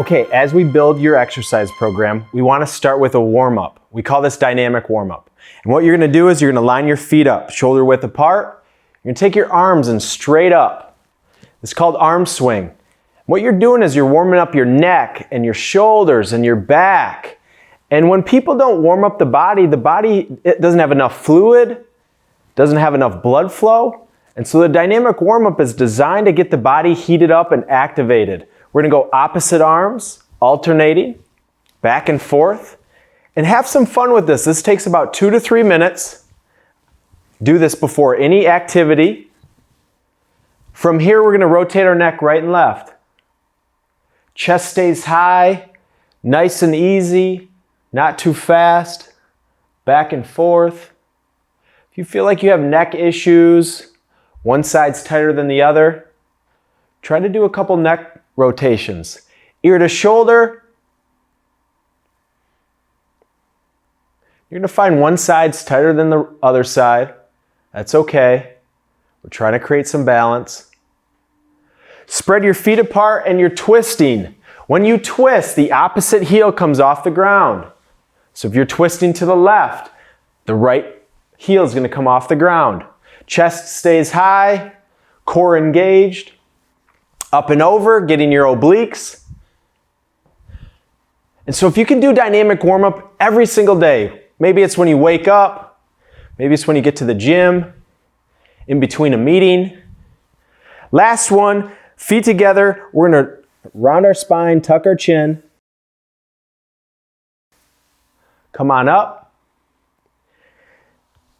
Okay, as we build your exercise program, we want to start with a warm-up. We call this dynamic warm-up. And what you're going to do is you're going to line your feet up, shoulder width apart. You're going to take your arms and straight up. It's called arm swing. What you're doing is you're warming up your neck and your shoulders and your back. And when people don't warm up the body it doesn't have enough fluid, doesn't have enough blood flow. And so the dynamic warm-up is designed to get the body heated up and activated. We're going to go opposite arms, alternating, back and forth, and have some fun with this. This takes about 2 to 3 minutes. Do this before any activity. From here, we're going to rotate our neck right and left. Chest stays high, nice and easy, not too fast, back and forth. If you feel like you have neck issues, one side's tighter than the other, try to do a couple neck rotations. Ear to shoulder. You're going to find one side's tighter than the other side. That's okay. We're trying to create some balance. Spread your feet apart and you're twisting. When you twist, the opposite heel comes off the ground. So if you're twisting to the left, the right heel is going to come off the ground. Chest stays high, core engaged. Up and over, getting your obliques. And so if you can do dynamic warm-up every single day, maybe it's when you wake up, maybe it's when you get to the gym, in between a meeting. Last one, feet together. We're going to round our spine, tuck our chin. Come on up.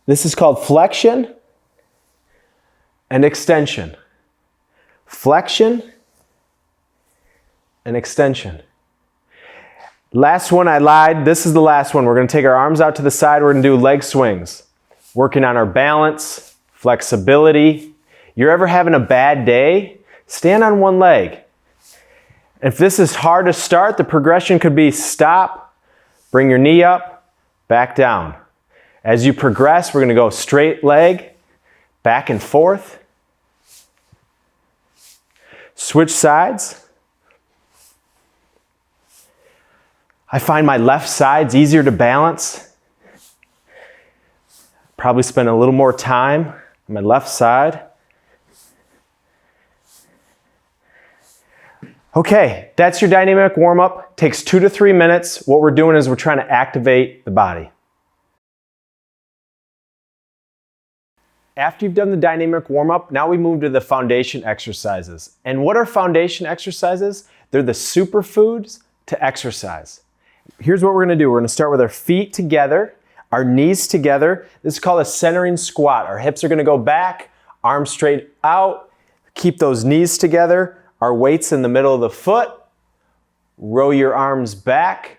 This is called flexion and extension. Flexion and extension. Last one, I lied. This is the last one. We're going to take our arms out to the side. We're going to do leg swings. Working on our balance, flexibility. You're ever having a bad day? Stand on one leg. If this is hard to start, the progression could be stop, bring your knee up, back down. As you progress, we're going to go straight leg, back and forth. Switch sides. I find my left side's easier to balance. Probably spend a little more time on my left side. Okay, that's your dynamic warm-up. Takes 2 to 3 minutes. What we're doing is we're trying to activate the body. After you've done the dynamic warm-up, now we move to the foundation exercises. And what are foundation exercises? They're the superfoods to exercise. Here's what we're going to do. We're going to start with our feet together, our knees together. This is called a centering squat. Our hips are going to go back, arms straight out. Keep those knees together. Our weight's in the middle of the foot. Row your arms back.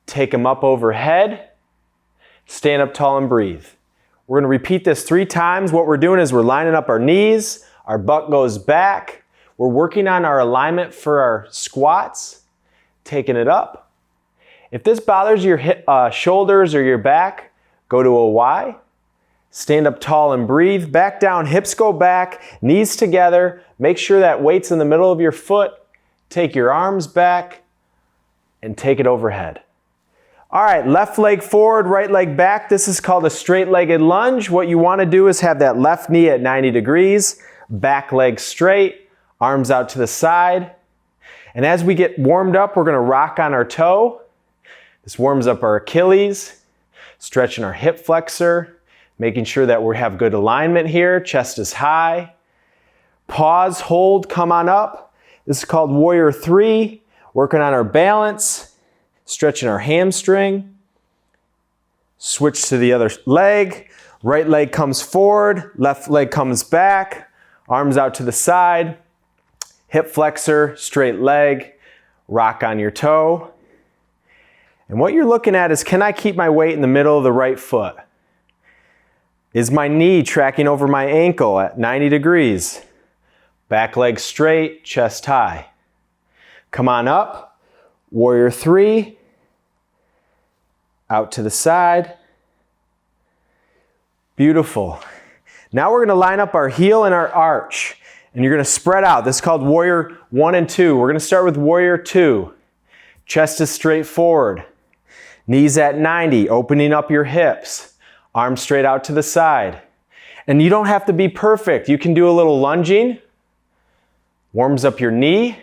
Take them up overhead. Stand up tall and breathe. We're going to repeat this 3 times. What we're doing is we're lining up our knees, our butt goes back. We're working on our alignment for our squats, taking it up. If this bothers your shoulders or your back, go to a Y. Stand up tall and breathe. Back down, hips go back, knees together. Make sure that weight's in the middle of your foot. Take your arms back and take it overhead. All right, left leg forward, right leg back. This is called a straight-legged lunge. What you want to do is have that left knee at 90 degrees, back leg straight, arms out to the side. And as we get warmed up, we're going to rock on our toe. This warms up our Achilles, stretching our hip flexor, making sure that we have good alignment here. Chest is high. Pause, hold, come on up. This is called Warrior 3, working on our balance. Stretching our hamstring. Switch to the other leg. Right leg comes forward, left leg comes back. Arms out to the side. Hip flexor, straight leg. Rock on your toe. And what you're looking at is, can I keep my weight in the middle of the right foot? Is my knee tracking over my ankle at 90 degrees? Back leg straight, chest high. Come on up. Warrior 3. Out to the side. Beautiful. Now we're going to line up our heel and our arch. And you're going to spread out. This is called Warrior 1 and 2. We're going to start with Warrior 2. Chest is straight forward. Knees at 90, opening up your hips. Arms straight out to the side. And you don't have to be perfect. You can do a little lunging. Warms up your knee.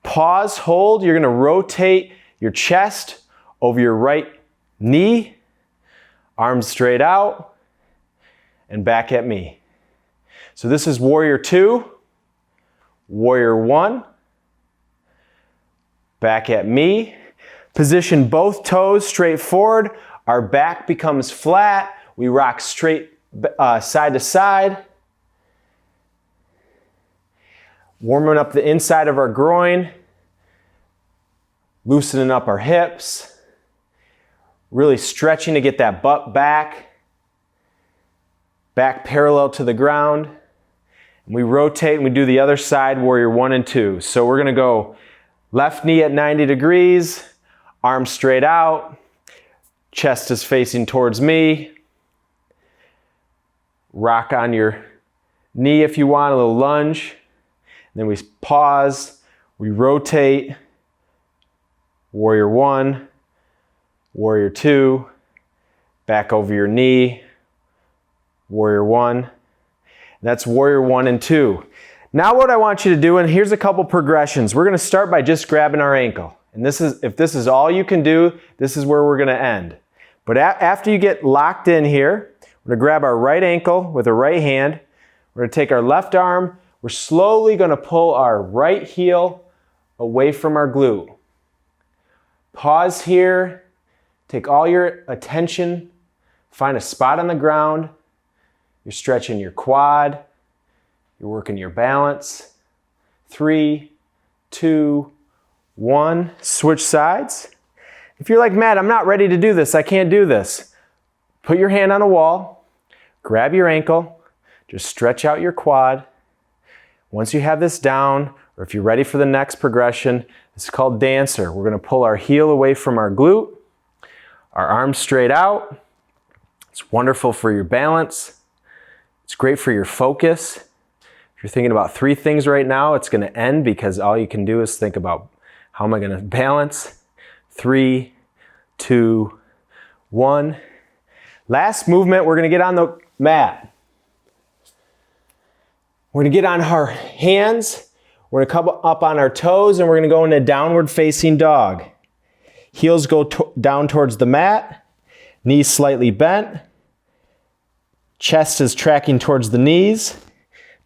Pause, hold. You're going to rotate your chest over your right knee. Arms straight out. And back at me. So this is warrior 2. Warrior 1. Back at me. Position both toes straight forward. Our back becomes flat. We rock straight side to side. Warming up the inside of our groin. Loosening up our hips. Really stretching to get that butt back. Back parallel to the ground. And we rotate and we do the other side, warrior 1 and 2. So we're going to go left knee at 90 degrees, arms straight out, chest is facing towards me. Rock on your knee if you want, a little lunge. Then we pause, we rotate, warrior 1, warrior 2, back over your knee, warrior 1. That's warrior 1 and 2. Now what I want you to do, and here's a couple progressions. We're going to start by just grabbing our ankle. And if this is all you can do, this is where we're going to end. But after you get locked in here, we're going to grab our right ankle with our right hand. We're going to take our left arm. We're slowly going to pull our right heel away from our glute. Pause here. Take all your attention. Find a spot on the ground. You're stretching your quad. You're working your balance. 3, 2, 1. Switch sides. If you're like, Matt, I'm not ready to do this. I can't do this. Put your hand on a wall. Grab your ankle. Just stretch out your quad. Once you have this down, or if you're ready for the next progression, it's called dancer. We're going to pull our heel away from our glute. Our arms straight out. It's wonderful for your balance. It's great for your focus. If you're thinking about 3 things right now, it's going to end because all you can do is think about how am I going to balance. 3, 2, 1. Last movement, we're going to get on the mat. We're going to get on our hands. We're going to come up on our toes and we're going to go into downward facing dog. Heels go down towards the mat. Knees slightly bent. Chest is tracking towards the knees.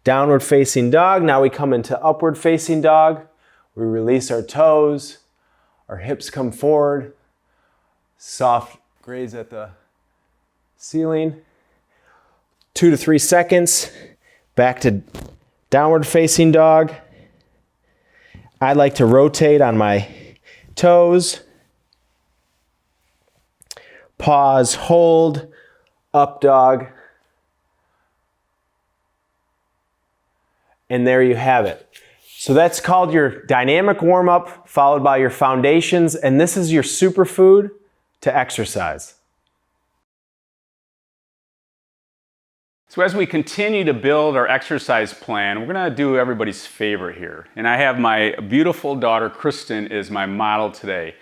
Downward facing dog. Now we come into upward facing dog. We release our toes. Our hips come forward. Soft graze at the ceiling. 2 to 3 seconds. Back to downward facing dog. I like to rotate on my toes. Pause, hold, up dog. And there you have it. So that's called your dynamic warm-up followed by your foundations, and this is your superfood to exercise. So as we continue to build our exercise plan, we're going to do everybody's favorite here. And I have my beautiful daughter, Kristen, is my model today.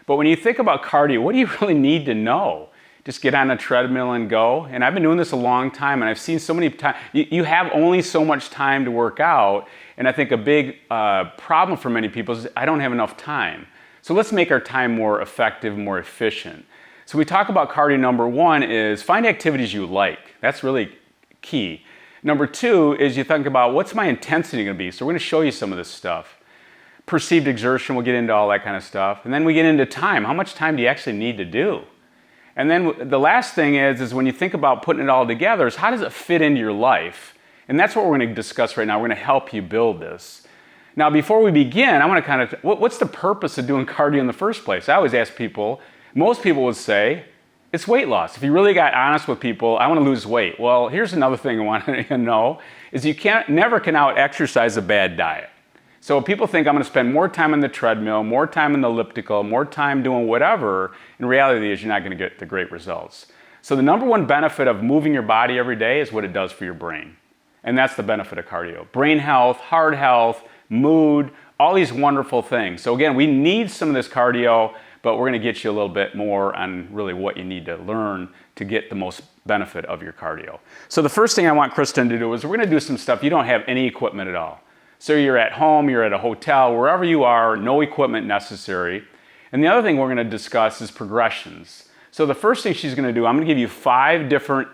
But when you think about cardio, what do you really need to know? Just get on a treadmill and go. And I've been doing this a long time, and I've seen so many times. You have only so much time to work out, and I think a big problem for many people is I don't have enough time. So let's make our time more effective, more efficient. So we talk about cardio. Number 1 is find activities you like. That's really key. Number 2 is you think about what's my intensity going to be. So we're going to show you some of this stuff. Perceived exertion, we'll get into all that kind of stuff. And then we get into time. How much time do you actually need to do? And then the last thing is when you think about putting it all together, is how does it fit into your life? And that's what we're going to discuss right now. We're going to help you build this. Now, before we begin, I want to kind of, what's the purpose of doing cardio in the first place? I always ask people, most people would say, it's weight loss. If you really got honest with people, I want to lose weight. Well, here's another thing I want you to know, is you never can out-exercise a bad diet. So people think I'm going to spend more time on the treadmill, more time on the elliptical, more time doing whatever. In reality is you're not going to get the great results. So the number 1 benefit of moving your body every day is what it does for your brain. And that's the benefit of cardio. Brain health, heart health, mood, all these wonderful things. So again, we need some of this cardio, but we're gonna get you a little bit more on really what you need to learn to get the most benefit of your cardio. So the first thing I want Kristen to do is we're gonna do some stuff you don't have any equipment at all. So you're at home, you're at a hotel, wherever you are, no equipment necessary. And the other thing we're gonna discuss is progressions. So the first thing she's gonna do, I'm gonna give you 5 different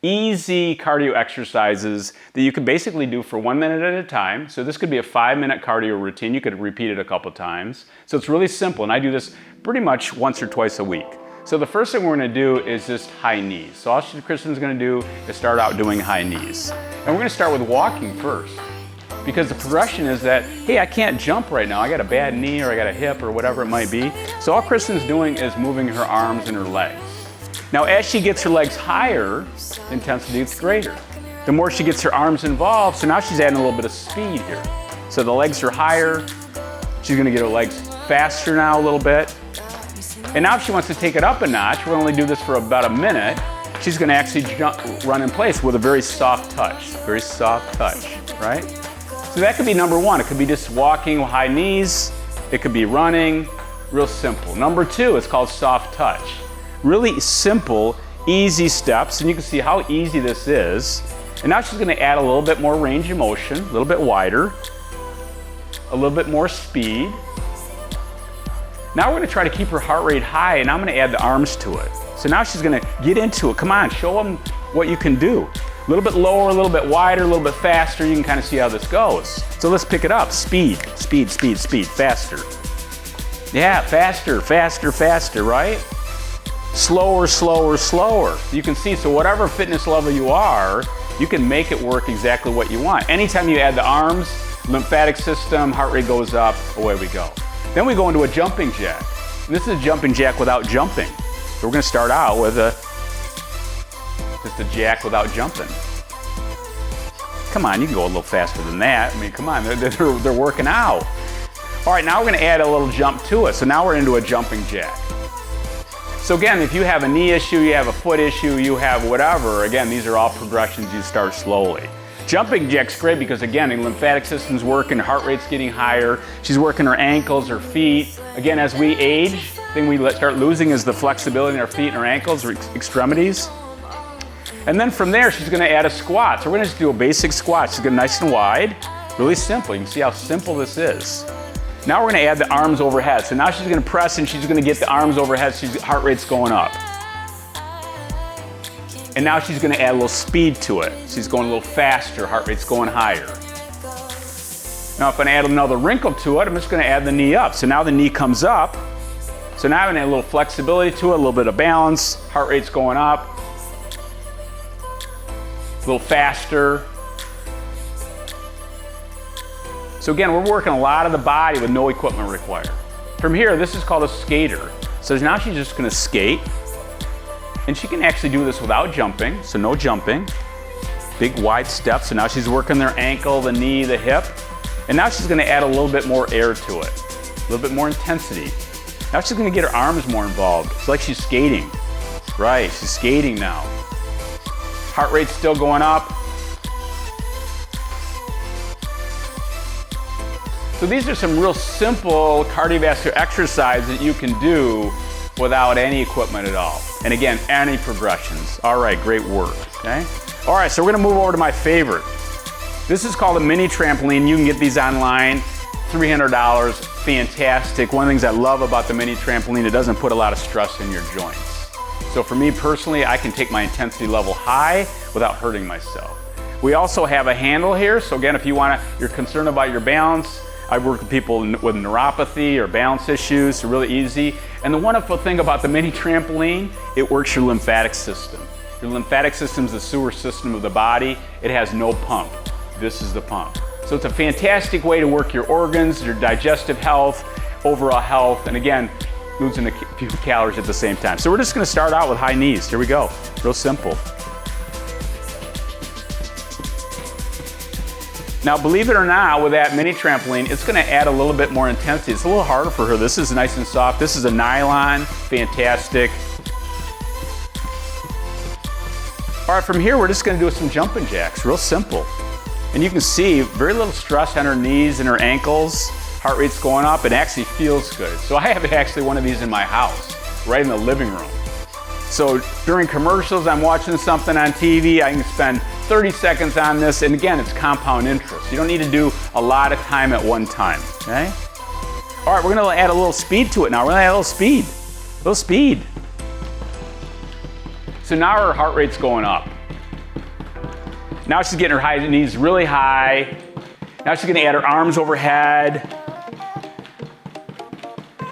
easy cardio exercises that you can basically do for 1 minute at a time. So this could be a 5-minute cardio routine. You could repeat it a couple times. So it's really simple, and I do this pretty much once or twice a week. So the first thing we're gonna do is just high knees. So all Kristen's gonna do is start out doing high knees. And we're gonna start with walking first, because the progression is that, hey, I can't jump right now. I got a bad knee or I got a hip or whatever it might be. So all Kristen's doing is moving her arms and her legs. Now, as she gets her legs higher, the intensity gets greater. The more she gets her arms involved, so now she's adding a little bit of speed here. So the legs are higher. She's gonna get her legs faster now a little bit. And now if she wants to take it up a notch, we'll only do this for about a minute. She's gonna actually run in place with a very soft touch, right? So that could be number 1. It could be just walking with high knees. It could be running, real simple. Number 2 is called soft touch. Really simple, easy steps, and you can see how easy this is. And now she's gonna add a little bit more range of motion, a little bit wider, a little bit more speed. Now we're gonna try to keep her heart rate high, and I'm gonna add the arms to it. So now she's gonna get into it. Come on, show them what you can do. A little bit lower, a little bit wider, a little bit faster. You can kind of see how this goes. So let's pick it up. Speed, speed, speed, speed, faster. Yeah, faster, faster, faster, right? Slower, slower, slower. You can see, so whatever fitness level you are, you can make it work exactly what you want. Anytime you add the arms, lymphatic system, heart rate goes up, away we go. Then we go into a jumping jack. This is a jumping jack without jumping. So we're gonna start out with just a jack without jumping. Come on, you can go a little faster than that. I mean, come on, they're working out. All right, now we're gonna add a little jump to it. So now we're into a jumping jack. So again, if you have a knee issue, you have a foot issue, you have whatever, again, these are all progressions. You start slowly. Jumping jack's great because again, the lymphatic system's working, heart rate's getting higher, she's working her ankles, her feet. Again, as we age, the thing we start losing is the flexibility in our feet and our ankles or extremities. And then from there, she's gonna add a squat. So we're gonna just do a basic squat. She's gonna nice and wide, really simple. You can see how simple this is. Now we're gonna add the arms overhead. So now she's gonna press and she's gonna get the arms overhead, so heart rate's going up. And now she's gonna add a little speed to it. She's going a little faster, heart rate's going higher. Now if I add another wrinkle to it, I'm just gonna add the knee up. So now the knee comes up. So now I'm gonna add a little flexibility to it, a little bit of balance, heart rate's going up. A little faster. So again, we're working a lot of the body with no equipment required. From here, this is called a skater. So now she's just gonna skate. And she can actually do this without jumping, so no jumping. Big wide steps, so now she's working their ankle, the knee, the hip. And now she's gonna add a little bit more air to it, a little bit more intensity. Now she's gonna get her arms more involved. It's like she's skating. Right, she's skating now. Heart rate's still going up. So these are some real simple cardiovascular exercises that you can do without any equipment at all. And again, any progressions. All right, great work, okay? All right, so we're gonna move over to my favorite. This is called a mini trampoline. You can get these online, $300, fantastic. One of the things I love about the mini trampoline, it doesn't put a lot of stress in your joints. So for me personally, I can take my intensity level high without hurting myself. We also have a handle here. So again, if you're concerned about your balance, I work with people with neuropathy or balance issues, so really easy. And the wonderful thing about the mini trampoline, it works your lymphatic system. Your lymphatic system is the sewer system of the body. It has no pump. This is the pump. So it's a fantastic way to work your organs, your digestive health, overall health, and again, losing a few calories at the same time. So we're just gonna start out with high knees. Here we go, real simple. Now, believe it or not, with that mini trampoline, it's gonna add a little bit more intensity. It's a little harder for her. This is nice and soft. This is a nylon, fantastic. All right, from here, we're just gonna do some jumping jacks, real simple. And you can see very little stress on her knees and her ankles. heart rate's going up, and actually feels good. So I have actually one of these in my house, right in the living room. So during commercials, I'm watching something on TV, I can spend 30 seconds on this, and again, it's compound interest. You don't need to do a lot of time at one time, okay? All right, we're gonna add a little speed to it now. We're gonna add a little speed. So now her heart rate's going up. Now she's getting her knees really high. Now she's gonna add her arms overhead.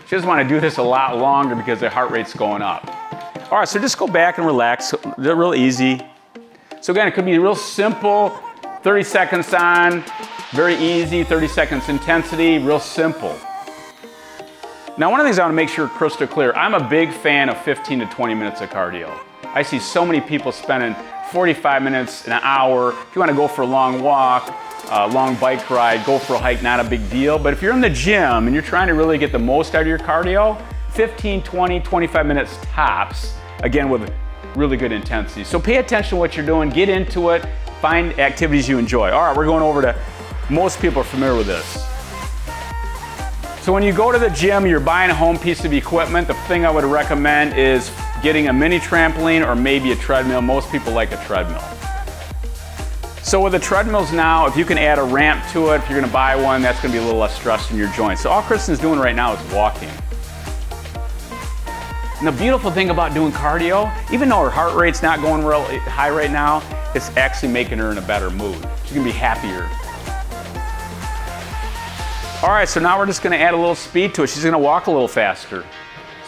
She doesn't wanna do this a lot longer because the heart rate's going up. All right, so just go back and relax. They're real easy. So again, it could be real simple, 30 seconds on, very easy, 30 seconds intensity, real simple. Now, one of the things I wanna make sure crystal clear, I'm a big fan of 15 to 20 minutes of cardio. I see so many people spending 45 minutes, an hour. If you wanna go for a long walk, a long bike ride, go for a hike, not a big deal. But if you're in the gym and you're trying to really get the most out of your cardio, 15, 20, 25 minutes tops, again with really good intensity. So pay attention to what you're doing, get into it, find activities you enjoy. All right, we're going over to, most people are familiar with this. So when you go to the gym, you're buying a home piece of equipment, the thing I would recommend is getting a mini trampoline or maybe a treadmill. Most people like a treadmill. So with the treadmills now, if you can add a ramp to it, if you're gonna buy one, that's gonna be a little less stress in your joints. So all Kristen's doing right now is walking. And the beautiful thing about doing cardio, even though her heart rate's not going real high right now, it's actually making her in a better mood. She's gonna be happier. All right, so now we're just gonna add a little speed to it. She's gonna walk a little faster.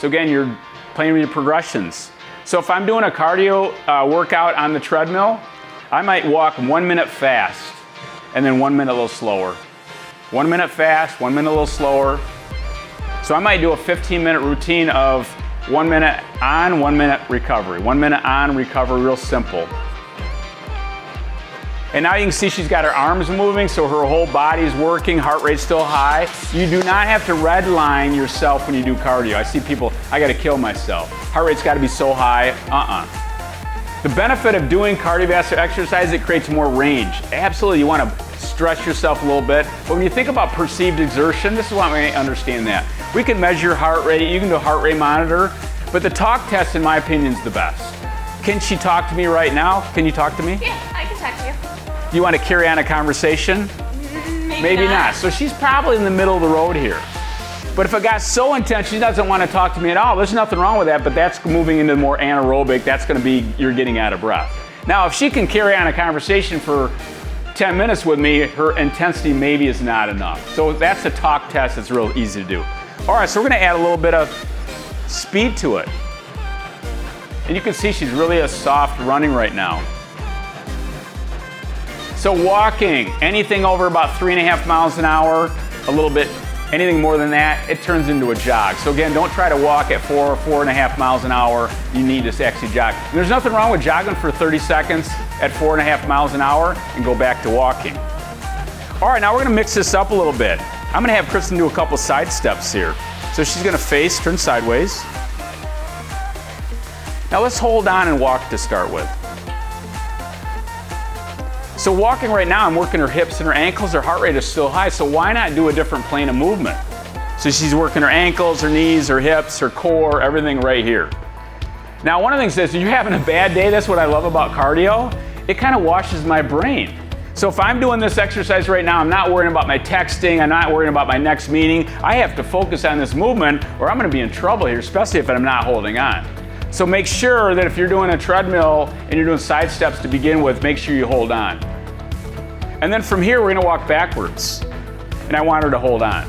So again, you're playing with your progressions. So if I'm doing a cardio workout on the treadmill, I might walk 1 minute fast and then 1 minute a little slower. 1 minute fast, 1 minute a little slower. So I might do a 15-minute routine of 1 minute on, 1 minute recovery. 1 minute on, recovery, real simple. And now you can see she's got her arms moving, so her whole body's working, heart rate's still high. You do not have to redline yourself when you do cardio. I see people, I gotta kill myself. Heart rate's gotta be so high, The benefit of doing cardiovascular exercise, it creates more range. Absolutely, you wanna stretch yourself a little bit, but when you think about perceived exertion, this is why I understand that. We can measure heart rate, you can do a heart rate monitor, but the talk test, in my opinion, is the best. Can she talk to me right now? Can you talk to me? Yeah, I can talk to you. You want to carry on a conversation? Maybe not. So she's probably in the middle of the road here. But if it got so intense, she doesn't want to talk to me at all. There's nothing wrong with that, but that's moving into more anaerobic. That's going to be, you're getting out of breath. Now, if she can carry on a conversation for 10 minutes with me, her intensity maybe is not enough. So that's a talk test that's real easy to do. All right, so we're going to add a little bit of speed to it. And you can see she's really a soft running right now. So walking, anything over about 3.5 miles an hour, a little bit, anything more than that, it turns into a jog. So again, don't try to walk at 4.5 miles an hour. You need to actually jog. And there's nothing wrong with jogging for 30 seconds at 4.5 miles an hour and go back to walking. All right, now we're gonna mix this up a little bit. I'm gonna have Kristen do a couple side steps here. So she's gonna turn sideways. Now let's hold on and walk to start with. So walking right now, I'm working her hips and her ankles. Her heart rate is still high, so why not do a different plane of movement? So she's working her ankles, her knees, her hips, her core, everything right here. Now, one of the things is, if you're having a bad day, that's what I love about cardio. It kind of washes my brain. So if I'm doing this exercise right now, I'm not worrying about my texting, I'm not worrying about my next meeting. I have to focus on this movement or I'm gonna be in trouble here, especially if I'm not holding on. So make sure that if you're doing a treadmill and you're doing side steps to begin with, make sure you hold on. And then from here, we're gonna walk backwards. And I want her to hold on.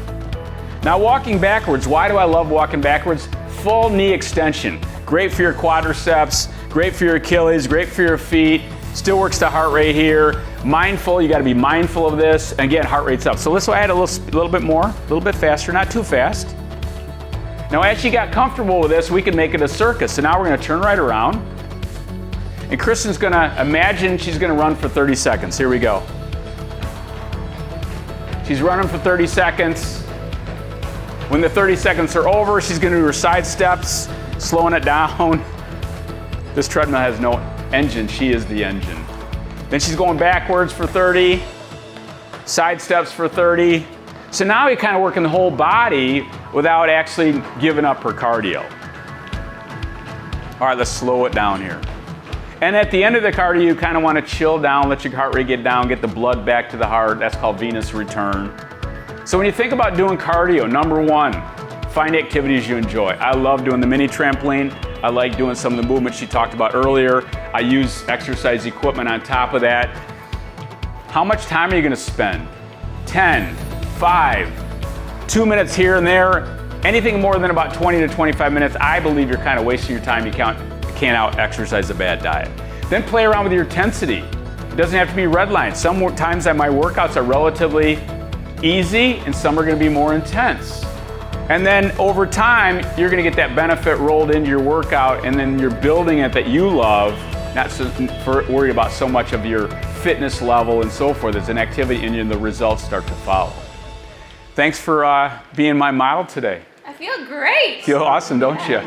Now walking backwards, why do I love walking backwards? Full knee extension. Great for your quadriceps, great for your Achilles, great for your feet. Still works the heart rate here. Mindful, you gotta be mindful of this. Again, heart rate's up. So let's add a little bit more, a little bit faster, not too fast. Now as she got comfortable with this, we can make it a circus. So now we're gonna turn right around. And Kristen's gonna imagine she's gonna run for 30 seconds. Here we go. She's running for 30 seconds. When the 30 seconds are over, she's gonna do her side steps, slowing it down. This treadmill has no engine, she is the engine. Then she's going backwards for 30, side steps for 30. So now you're kind of working the whole body without actually giving up her cardio. All right, let's slow it down here. And at the end of the cardio, you kind of want to chill down, let your heart rate get down, get the blood back to the heart. That's called venous return. So when you think about doing cardio, number one, find activities you enjoy. I love doing the mini trampoline. I like doing some of the movements she talked about earlier. I use exercise equipment on top of that. How much time are you going to spend? 10, 5, 2 minutes here and there. Anything more than about 20 to 25 minutes, I believe you're kind of wasting your time. You can't out-exercise a bad diet. Then play around with your intensity. It doesn't have to be red line. Sometimes my workouts are relatively easy and some are going to be more intense. And then over time, you're going to get that benefit rolled into your workout, and then you're building it that you love, not so worried about so much of your fitness level and so forth. It's an activity and the results start to follow. Thanks for being my model today. I feel great. Feel awesome, don't you?